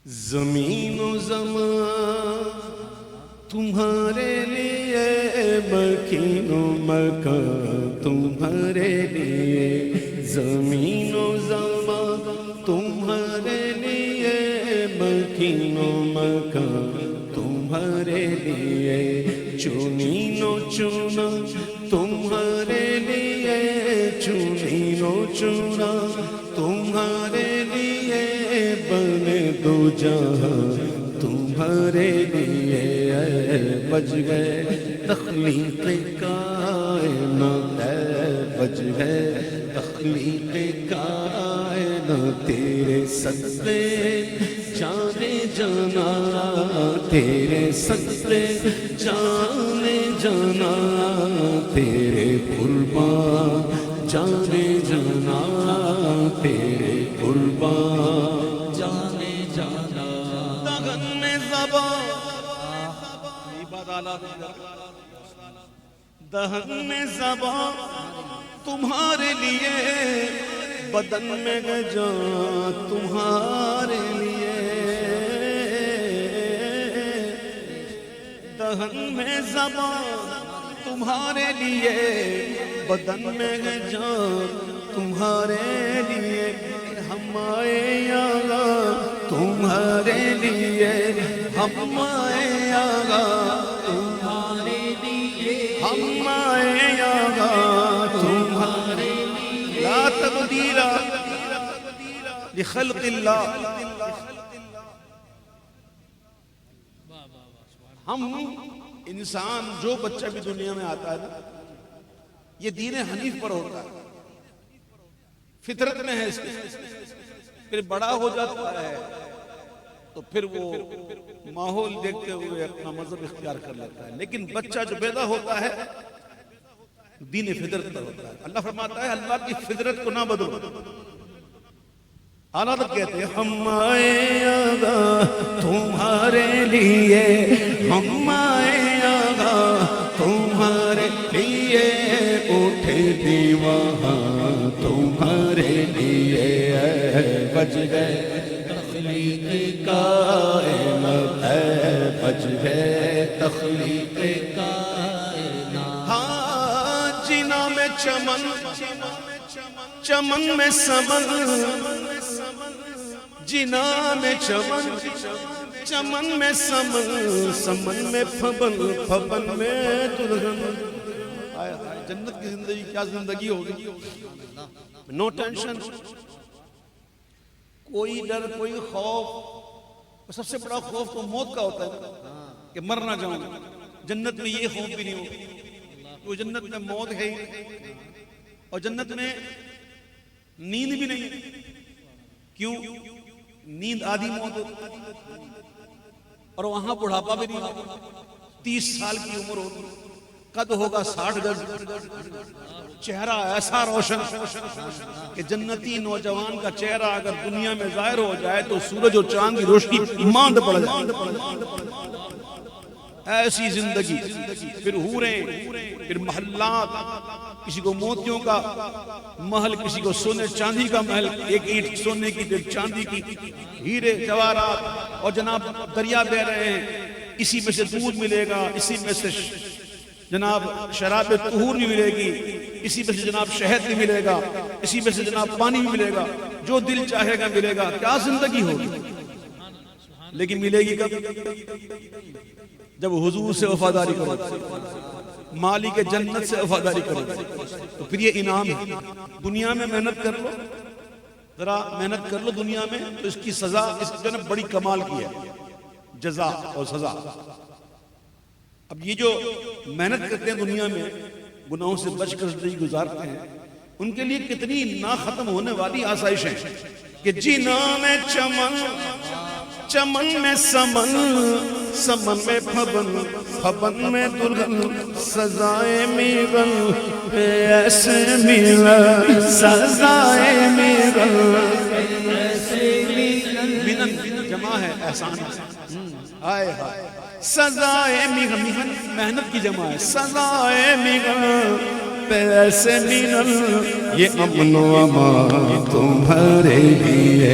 زمین و زمان تمہارے لیے، مکین و مکان تمہارے لیے، زمین و زمان تمہارے لیے، مکین و مکان تمہارے لیے، چنین و چنا تمہارے لیے، چنین و چنا تمہارے لیے، بنے دو جہاں تمہارے لیے، بج گئے تخلیق کائنات، بج گئے تخلیق کائنات، تیرے صدقے جانے جانا، تیرے صدقے جانے جانا، تیرے قربان جانے جانا، تیرے قربان جانے جانا۔ دہن میں زبان، دہن میں زبان تمہارے لیے، بدن میں جان تمہارے لیے، دہن میں زبان تمہارے لیے، بدن میں جان تمہارے لیے، ہم آئے یہاں تمہارے لیے، ہم آئے یہاں تمہارے لیے، ہم آئے یہاں تمہارے لیے، لا تبدیل لخلق اللہ۔ ہم انسان جو بچہ بھی دنیا میں آتا ہے نا، یہ دین حنیف پر ہوتا ہے، فطرت میں ہے اس کے، پھر بڑا ہو جاتا ہے تو پھر وہ ماحول دیکھتے ہوئے اپنا مذہب اختیار کر لیتا ہے، لیکن بچہ جو پیدا ہوتا ہے دین فطرت پر ہوتا ہے۔ اللہ فرماتا ہے اللہ کی فطرت کو نہ بدلو۔ اعلیٰ حضرت کہتے ہیں ہم آئے یہاں تمہارے لیے، ہم آئے یہاں تمہارے لیے، اٹھے دیوان تمہارے لیے، بج گئے تخلیق کائنات، بج گئے تخلیق کائنات۔ ہاں جنا میں چمن، چمن میں سمن، جنا میں چمن، چمن میں سمن، سمن میں پھبن، پھبن میں دلہن۔ جنت کی زندگی کیا زندگی ہوگی، نو ٹینشن، کوئی ڈر، کوئی خوف۔ سب سے بڑا خوف تو موت کا ہوتا ہے کہ مر نہ جاؤں، جنت میں یہ خوف بھی نہیں ہوگا، وہ جنت میں موت ہے ہی، اور جنت میں نیند بھی نہیں۔ کیوں؟ نیند آدھی موت ہوتی، اور وہاں بڑھاپا بھی نہیں ہوگا، 30 سال کی عمر ہوگی، قد ہوگا 60 گز، چہرہ ایسا روشن کہ جنتی نوجوان کا چہرہ اگر دنیا میں ظاہر ہو جائے تو سورج اور چاند کی روشنی ماند پڑ جائے۔ ایسی زندگی، پھر حوریں، پھر محلات، کسی کو موتیوں کا محل، کسی کو سونے چاندی کا محل، ایک اینٹ سونے کی، ایک چاندی کی، ہیرے جواہرات، اور جناب دریا بہ رہے ہیں، اسی میں سے دودھ ملے گا، اسی میں سے جناب شراب طہور بھی ملے گی، اسی میں سے جناب شہد بھی ملے گا، اسی میں سے جناب پانی بھی ملے گا، جو دل چاہے گا ملے گا۔ کیا زندگی ہوگی، لیکن ملے گی کب؟ جب حضور سے وفاداری کرو، مالک جنت سے وفاداری کرو، تو پھر یہ انعام ہے۔ دنیا میں محنت کر لو، ذرا محنت کر لو دنیا میں، تو اس کی سزا، اس کی جنب بڑی کمال کی ہے، جزا اور سزا۔ اب یہ جو محنت کرتے ہیں دنیا میں، گناہوں سے بچ کر زندگی گزارتے ہیں، ان کے لیے کتنی نہ ختم ہونے والی آسائشیں کہ جنا میں چمن، چمن میں سمن، سمن میں پھبن، پھبن میں دلہن، سزائے ملن ایسے ملن، سزائے ملن ایسے ملن، جمع ہے احسان، آئے ہائے، سزائے ملن، محنت کی جمع ہے، سزائے ملن پیسے ملن، یہ امن و امان تمہارے لیے،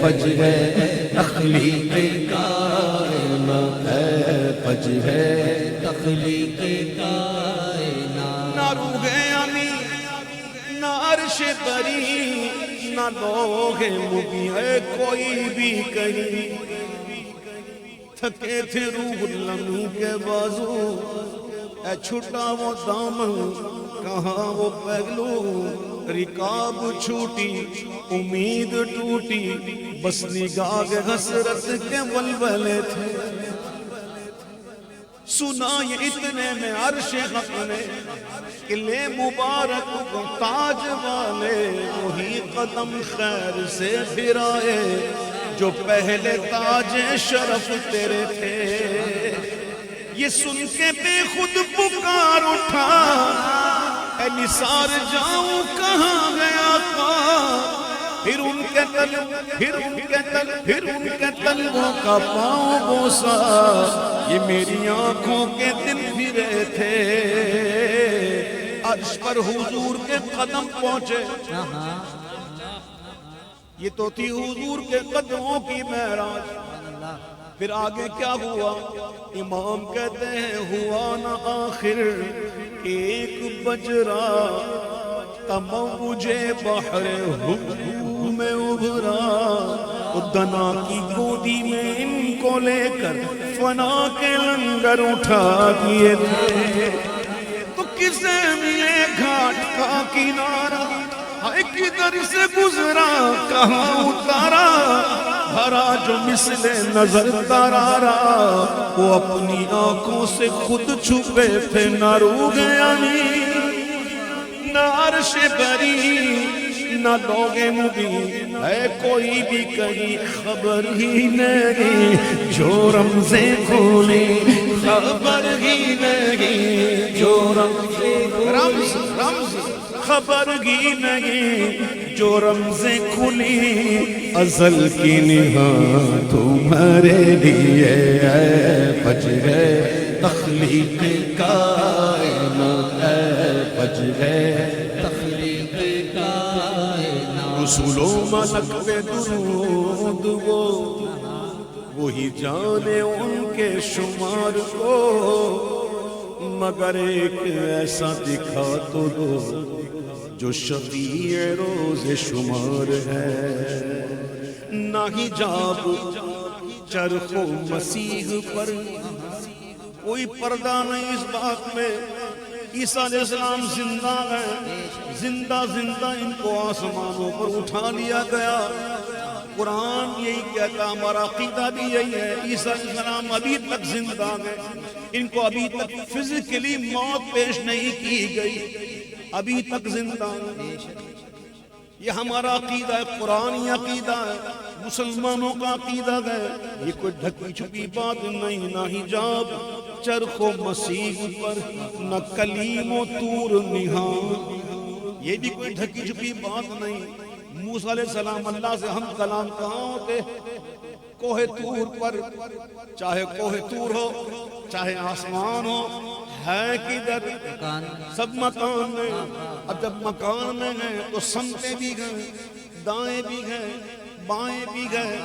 بچ گئے تخلیق کائنات ہے فج ہے تخلیق کائنات نہ روح امی نہ عرش بری نہ لوح مبیں ہے کوئی بھی کہیں تھکے تھے روح الامین کے بازو اے چھٹا وہ دامن کہاں وہ پہلو رکاب چھوٹی امید ٹوٹی بس نگاہ حسرت کے ولولے تھے سنا یہ اتنے میں عرش حق نے قلعے مبارک کو تاج والے وہی قدم خیر سے پھرائے جو پہلے تاج شرف تیرے تھے یہ سن کے بے خود پکار اٹھا اے نثار جاؤں کہاں گیا پھر ان کے تل پھر ان کے تل پھر ان کے تلووں کا پاؤں بوسا یہ میری آنکھوں کے دن پھرے تھے عرش پر حضور کے قدم پہنچے یہ تو تھی حضور کے قدموں کی معراج پھر آگے کیا ہوا امام کہتے ہیں ہوا نہ آخر ایک بجرا تموج بحر ہجوم میں ابھرا دنا کی گودی میں ان کو لے کر فنا کے لنگر اٹھا دیے تھے تو کسے ملے گھاٹ کا کنارہ ہائے کدھر سے گزرا کہاں اتارا بھرا جو مثل نظر تارارا وہ اپنی آنکھوں سے خود چھپے تھے نہ روح امین نہ عرش بری نہ لوح مبیں ہے کوئی بھی کہیں خبر ہی نہیں جو رمزیں کھولی خبر ہی نہیں جو رمز خبر ہی نہیں جو رمزیں کھلی ازل کی نہاں تمہارے لیے ہے فج ہے تخلیق کائنات ہے فج ہے تخلیق کائنات رسول و ملک پہ درود وہی جانے ان کے شمار کو مگر ایک ایسا دکھا تو دو جو شفیع روز شمار ہے نہ ہی جاب چرخ و مسیح پر کوئی پردہ نہیں اس بات میں عیسیٰ علیہ السلام زندہ ہیں زندہ ان کو آسمانوں پر اٹھا لیا گیا قرآن یہی کہتا ہمارا عقیدہ بھی یہی ہے عیسیٰ علیہ السلام ابھی تک زندہ ہیں ان کو ابھی تک فزیکلی موت پیش نہیں کی گئی ابھی تک زندہ یہ ہمارا عقیدہ ہے قرآنی عقیدہ ہے مسلمانوں کا عقیدہ ہے یہ کوئی ڈھکی چھپی بات نہیں نہ حجاب چرخ و مسیح پر نہ کلیم و طور نہاں یہ بھی کوئی ڈھکی چھپی بات نہیں موسیٰ علیہ السلام اللہ سے ہم کلام کہاں ہوتے کوہ طور پر چاہے کوہ طور ہو چاہے آسمان ہو ہے کدھر سب مکان میں اب جب مکان میں ہیں تو سمتیں بھی گئے دائیں بھی گئے بائیں بھی گئے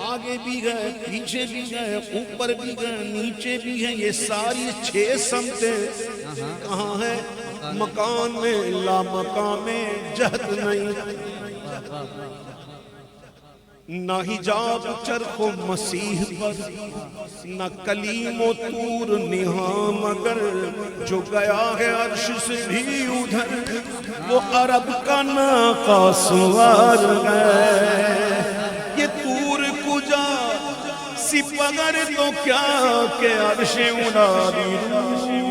آگے بھی گئے پیچھے بھی گئے اوپر بھی گئے نیچے بھی ہیں یہ ساری 6 سمتیں کہاں ہیں مکان میں لا مکان میں جہت نہیں نہ حجاب چرخ و مسیح پر نہ کلیم و طور نہاں مگر جو گیا ہے عرش سے بھی ادھر وہ عرب کا ناقہ سوار ہے یہ طور کجا سپگر تو کیا کہ عرش اڑاری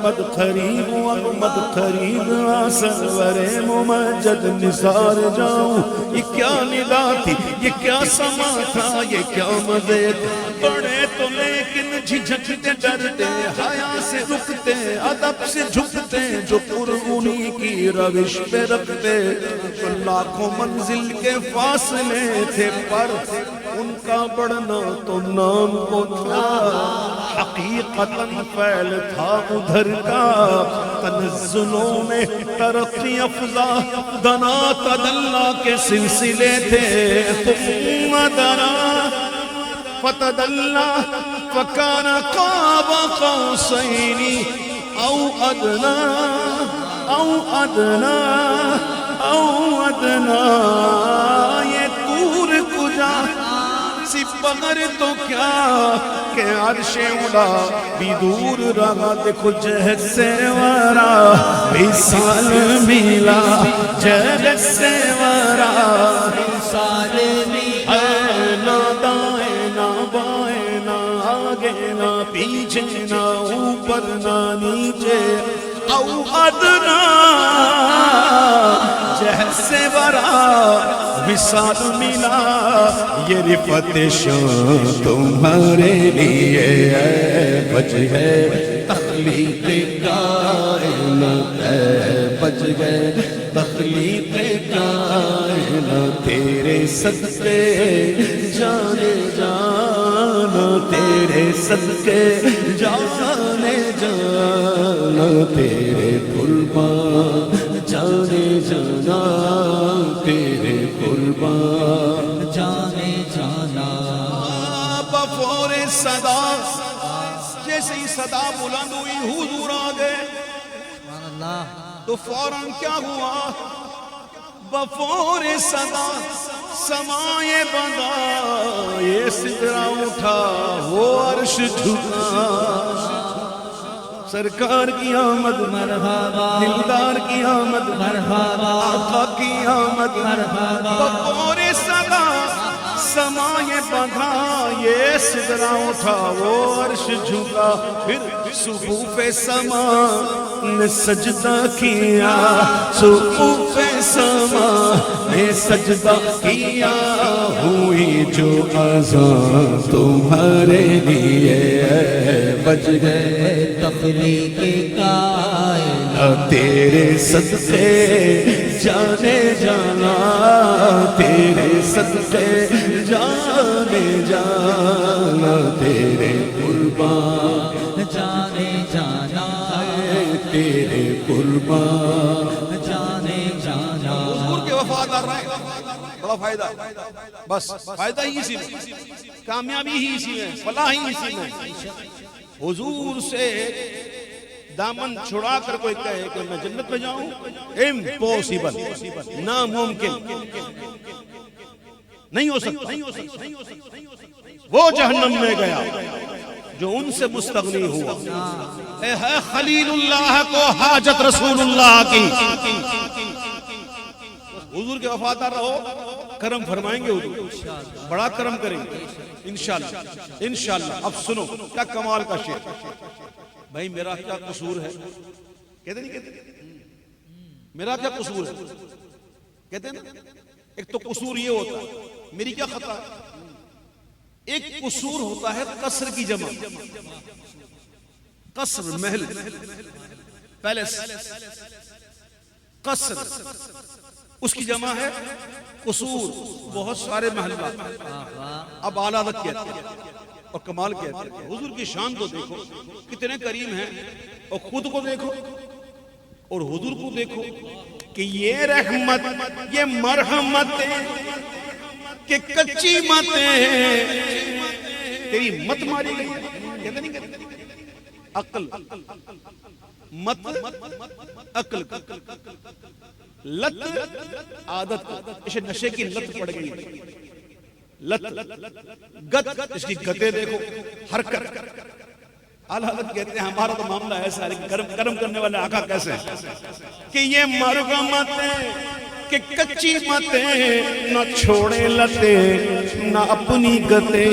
محمد قریب محمد قریب سرور ممجد نثار جاؤں یہ کیا ندا تھی یہ کیا سما تھا یہ کیا مزے بڑے تو لیکن جھجھکتے ڈرتے حیا سے رکتے ادب سے جھکتے جو قربانی کی روش پہ رکھتے لاکھوں منزل کے فاصلے تھے پر ان کا بڑھنا تو نام کو تھا، حقیقتاً فعل تھا ادھر کا، تنزلوں میں ترقی افزا دنا تدلا کے سلسلے تھے، ثم دنا فتدلا فکان قاب قوسین او ادنا او ادنا او ادنا، یہ دور کجا سی بغیر تو کیا کہ عرش اولا بھی دور رہا، دیکھو جہد سے ورا وصال ملا، جہد سے ورا وصال ملا، نہ دائیں نہ بائیں نہ آگے نہ پیچھے نہ اوپر نہ نیچے، او ادنا جہد سے ورا وصال ملا، یہ رفت شان تمہارے لیے ہے، وجہ تخلیق کائنات ہے، وجہ تخلیق کائنات، تیرے صدقے جانے جانا، تیرے صدقے جانے جانا، تیرے قربان جانے جانا، تیرے قربان جانے جانا، بفور صدا جیسے ہی صدا بلند ہوئی حضور آ گئے تو فوراً کیا ہوا، بفور صدا سمائے بندہ، یہ سدرا اٹھا وہ عرش جھکا، سرکار کی آمد مرحبا، دلدار کی آمد مرحبا، آقا کی آمد مرحبا، بفور صدا سمائے بندھا، یہ سدرا اٹھا وہ عرش جھکا، پھر صفوف سما نے سجدہ کیا، صفوف سما نے سجدہ کیا، ہوئی جو اذان تمہارے لیے وجہ تخلیق کائنات، تیرے صدقے جانے جانا، تیرے صدقے جانے جانا، تیرے قربان جانے جانا، تیرے قربان جانے جانا، حضور کے وفادار رہے، بڑا فائدہ، بس فائدہ ہی اسی میں، کامیابی ہی اسی میں، فلاح ہی اسی میں، حضور سے دامن چھڑا کر کوئی کہے کہ میں جنت میں جاؤں، امپوسیبل، ناممکن، نہیں ہو سکتا، وہ جہنم میں گیا جو ان سے مستغنی ہوا، اے ہے خلیل اللہ کو حاجت رسول اللہ کی، حضور کے وفادار رہو، کرم فرمائیں گے حضور، بڑا کرم کریں گے انشاءاللہ انشاءاللہ۔ اب سنو کیا کمال کا شعر، بھائی میرا کیا قصور ہے، کہتے نہیں کہتے، میرا کیا قصور ہے، کہتے ہیں ایک تو قصور یہ ہوتا ہے میری کیا خطا ہے، ایک قصور ہوتا ہے قصر کی جمع، قصر محل پیلس، قصر اس کی جمع ہے قصور، بہت سارے محلات، اب اعلیٰ حضرت کہتے ہیں اور کمال کہتے ہیں، حضور کی شان تو دیکھو کتنے کریم ہیں، اور خود کو دیکھو اور حضور کو دیکھو کہ یہ رحمت یہ مرحمت کہ کچی متیں تیری مت ماری گئی، کہتے نہیں کہتے عقل مت عقل لت عادت، اسے نشے کی لت پڑ گئی، لت گت اس کی گتے دیکھو، حرکت، اعلیٰ حضرت کہتے ہیں ہمارا تو معاملہ ایسا ہے لیکن کرم کرنے والے آقا کیسے ہیں کہ یہ مرغمتیں کہ کچی متیں نہ چھوڑے لتے نہ اپنی گتے،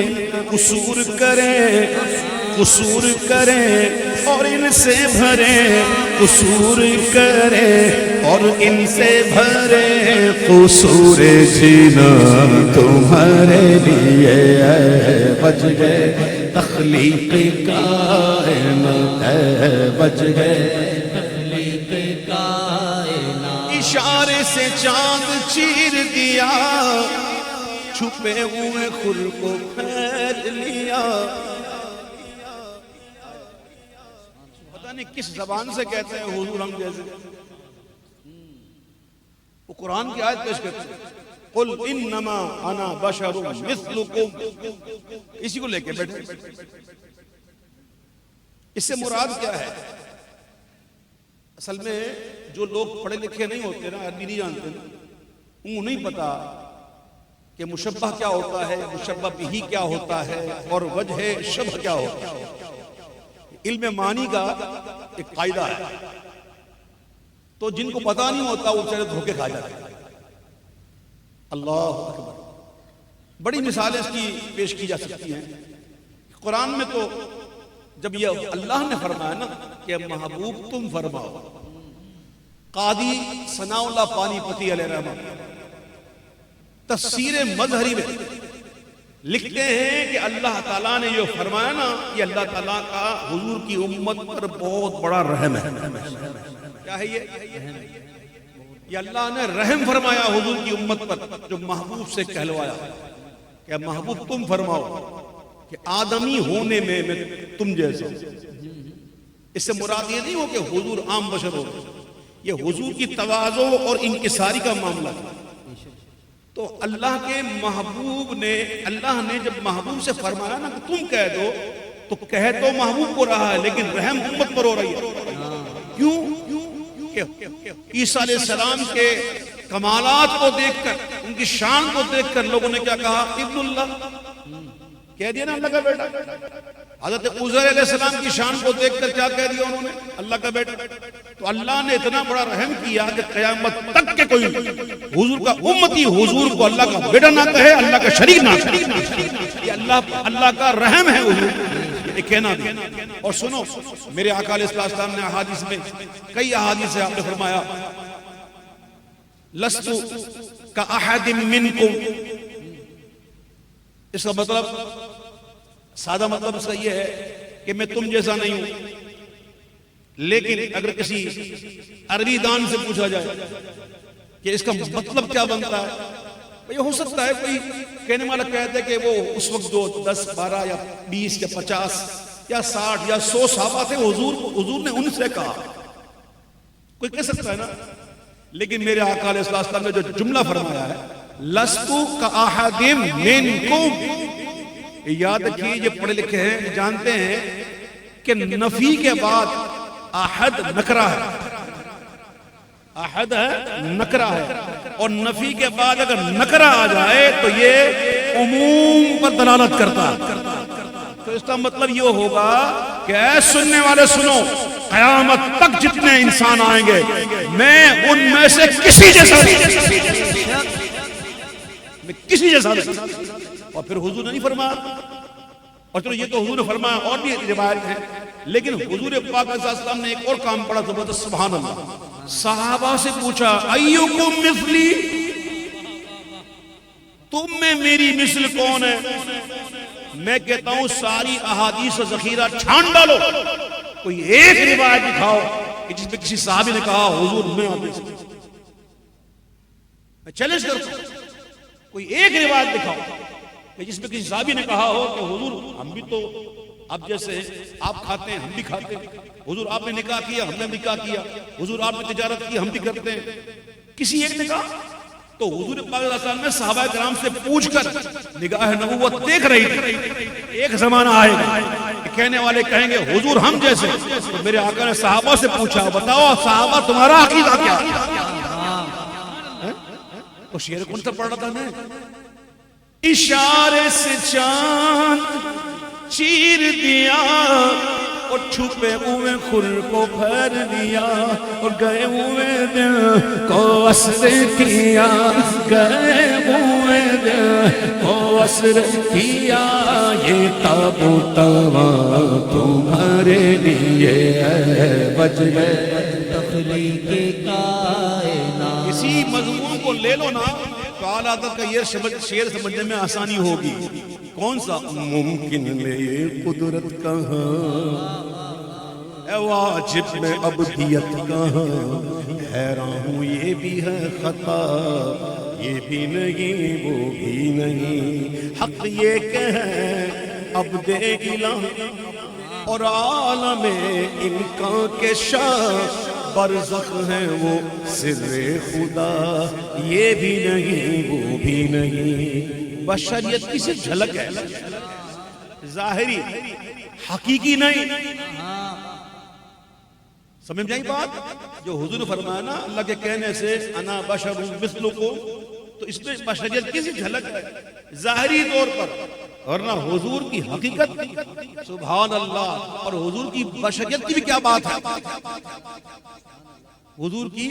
قصور کرے اور ان سے بھرے، قصور کرے اور ان سے بھرے، قصور جینا تمہارے لیے ہے، بچ گئے تخلیق کائنات ہے، بچ گئے تخلیق کائنات، اشارے سے چاند چیر دیا چھپے ہوئے خور کو پھیر لیا. پتہ نہیں کس زبان سے کہتے ہیں حضور ہم جیسے. وہ قرآن کی آیت پیش کرتے ہیں قل انما انا بشر مثلکم. اسی کو لے کے بیٹھے. اس سے مراد کیا ہے؟ اصل میں جو لوگ پڑھے لکھے نہیں ہوتے نا، عربی نہیں جانتے نا، انہوں نہیں پتا کہ مشبہ کیا ہوتا ہے، مشبہ بہی کیا ہوتا ہے، اور وجہ شبہ کیا ہوتا ہے. علم معنی کا ایک قاعدہ ہے. تو جن کو پتا نہیں ہوتا وہ بیچارے دھوکے کھا جاتے ہیں. اللہ اکبر. بڑی مثالیں اس کی پیش کی جا سکتی ہیں. قرآن میں تو جب یہ اللہ نے فرمایا نا کہ محبوب تم فرماؤ. قاضی ثناء اللہ پانی پتی علیہ رحمہ تفسیر مظہری میں لکھتے ہیں کہ اللہ تعالیٰ نے یہ فرمایا نا، یہ اللہ تعالیٰ کا حضور کی امت پر بہت بڑا رحم ہے. کیا ہے یہ اللہ نے رحم فرمایا حضور کی امت پر جو محبوب سے کہلوایا کہ محبوب تم فرماؤ کہ آدمی ہونے میں تم جیسا. اس سے مراد یہ نہیں ہو کہ حضور عام بشر ہو، یہ حضور کی تواضع اور انکساری کا معاملہ ہے. تو اللہ کے محبوب نے، اللہ نے جب محبوب سے فرمایا نا کہ تم کہہ دو، تو کہہ تو محبوب کو رہا ہے لیکن رحم امت پر ہو رہی ہے. کیوں؟ کہ عیسیٰ علیہ السلام کے کمالات کو دیکھ کر، ان کی شان کو دیکھ کر لوگوں نے کیا کہا؟ ابن اللہ کہہ دیا نا، اللہ کا بیٹا. حضرت عزیر علیہ السلام کی شان کو دیکھ کر کیا کہہ دیا انہوں نے؟ اللہ کا بیٹا. تو اللہ نے اتنا بڑا رحم کیا کہ قیامت تک کے کوئی حضور کا امتی حضور کو اللہ کا بیٹا نہ کہے، اللہ کا شریک نہ کہے. یہ اللہ کا رحم ہے حضور یہ کہنا بھی. اور سنو، میرے آقا علیہ السلام نے احادیث میں کئی احادیث سے آپ نے فرمایا لست کاحد منکم. اس کا مطلب، سادہ مطلب اس کا یہ ہے کہ میں تم جیسا نہیں ہوں. لیکن اگر کسی عربی دان سے پوچھا جائے کہ اس کا مطلب کیا بنتا ہے، یہ ہو سکتا ہے کوئی کہنے والا کہتے کہ وہ اس وقت جو 10 12 یا 20 یا 50 یا 60 یا 100 صحابہ تھے، حضور نے ان سے کہا. کوئی کہہ سکتا ہے نا. لیکن میرے آقا علیہ السلام نے جو جملہ فرمایا ہے لستو کاحد منکم، یاد رکھیے یہ پڑھے لکھے ہیں، جانتے ہیں کہ نفی کے بعد احد نکرہ ہے. احد ہے نکرہ ہے، اور نفی کے بعد اگر نکرہ آ جائے تو یہ عموم پر دلالت کرتا ہے. تو اس کا مطلب یہ ہوگا کہ اے سننے والے سنو، قیامت تک جتنے انسان آئیں گے میں ان میں سے کسی جیسا نہیں. اور پھر حضور نے نہیں فرمایا. اور چلو یہ تو حضور نے فرمایا، اور بھی روایت ہے، لیکن حضور پاک علیہ السلام نے ایک اور کام پڑھا زبردست. سبحان اللہ. صحابہ سے پوچھا ایوکم مثلی، تم میں میری مثل کون ہے؟ میں کہتا ہوں ساری احادیث و ذخیرہ چھان ڈالو، کوئی ایک روایت دکھاؤ کہ جس میں کسی صحابی نے کہا حضور میں آپ جیسے. میں چیلنج کرتا ہوں، کوئی ایک روایت دکھاؤ کہ جس میں کسی صحابی نے کہا ہو کہ حضور ہم بھی تو آپ جیسے ہیں، آپ کھاتے ہیں ہم بھی کھاتے ہیں، حضور آپ نے نکاح کیا ہم نے نکاح کیا، حضور آپ نے تجارت کی ہم بھی کرتے ہیں. کسی ایک نے کہا. تو حضور پاک صلی اللہ علیہ وسلم نے صحابہ کرام سے پوچھ کر نگاہ نبوت دیکھ رہی تھی. ایک زمانہ آئے گا کہنے والے کہیں گے حضور ہم جیسے. تو میرے آقا نے صحابہ سے پوچھا بتاؤ صحابہ تمہارا عقیدہ کیا؟ وہ شعر کون سا پڑھ رہا تھا میں؟ اشارے سے چاند چیر دیا اور چھپے ہوئے خور کو پھیر دیا اور گئے ہوئے دل کو اسر کیا، گئے ہوئے دل کو اسر کیا. یہ تابوت تمہارے لیے ہے وجہ تخلیق کائنات. اسی مضمون کو لے لو نا تو اعلیٰ حضرت کا یہ شعر سمجھنے میں آسانی ہوگی. کون سا؟ ممکن میں یہ قدرت کہاں اے واجب میں عبدیت کہاں، حیران ہوں یہ بھی ہے خطا، یہ بھی نہیں وہ بھی نہیں، حق یہ کہ ہے عبد الہ اور عالم امکان کے شاہ، برزخ ہے وہ سر خدا، یہ بھی نہیں وہ بھی نہیں۔ بشریت کی صرف جھلک ہے، ظاہری، حقیقی نہیں۔ سمجھ جائیں بات جو حضور نے فرمایا نا اللہ کے کہنے سے انا بشر مثلکم، تو اس میں بشریت کی صرف جھلک ہے ظاہری طور پر، ورنہ حضور کی حقیقت سبحان اللہ، اور حضور کی بشریت کی بھی کیا بات ہے، حضور کی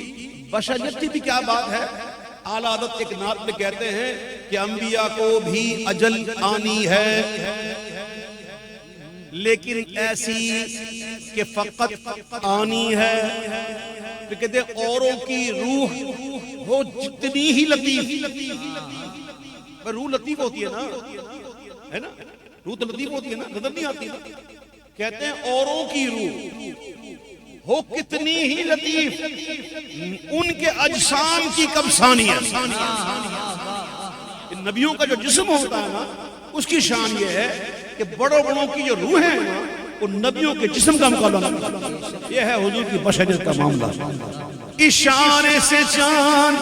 بشریت کی بھی کیا بات ہے۔ اعلیٰ حضرت ایک نعت میں کہتے ہیں کہ انبیاء کو بھی اجل آنی ہے، لیکن ایسی کہ فقط آنی ہے، تو کہتے ہیں اوروں کی روح ہو جتنی ہی لطیف، روح لطیف ہوتی ہے نا، ہے نا، روح تو لطیف ہوتی ہے نا، نظر نہیں آتی نا، کہتے ہیں اوروں کی روح ہو کتنی ہی لطیف، ان کے اجسام کی کب ثانی ہے۔ نبیوں کا جو جسم ہوتا ہے نا اس کی شان یہ ہے کہ بڑوں بڑوں کی جو روح ہے نا وہ نبیوں کے جسم کا مقابلہ نہیں۔ یہ ہے حضور کی بشریت کا معاملہ۔ اشارے سے چاند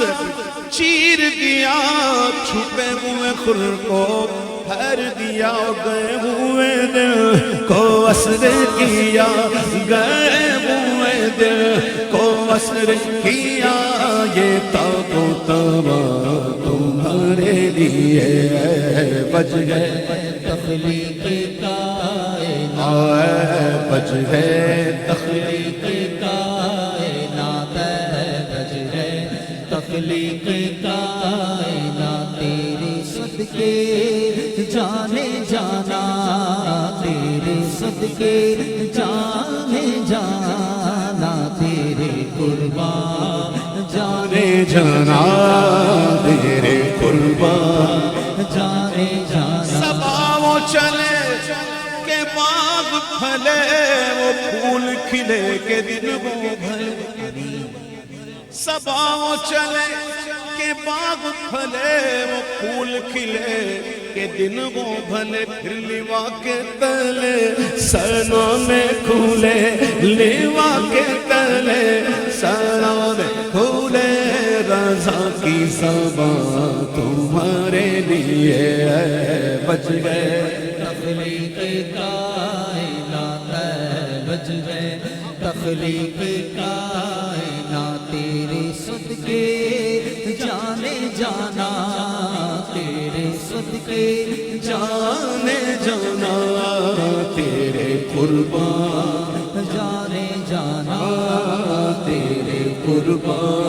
چیر دیا، چھپے ہوئے خر کو پھیر دیا، گئے ہوئے دل کو اسر کیا، گئے ہوئے دل کو اسر کیا، یہ تاب و تابا تمہارے لیے بج گئے تخلیق کائنات، بج گئے تخلیق کائنات، بج گئے تخلیق کائنات، تیرے صدقے جانے جانا، تیرے صدقے جانے جانا، تیرے قربان جانے جانا، تیرے قربان جانے جانا۔ سباؤ چلے کہ باغ پھلے، وہ پھول کھلے کہ دن وہ بھلے، سباؤ چلے کہ باغ پھلے، وہ پھول کھلے کہ دن وہ بھلے، پھر لیوا کے تلے سنا میں کھولے، لیوا کے تلے سنا میں کھولے، رضا کی صبا تمہارے لیے بج گئے تخلیق کائنات، بج گئے تخلیق کائنات، تیرے صدقے جانے جانا، تیرے صدقے جانے جانا، تیرے قربان جانے جانا، تیرے قربان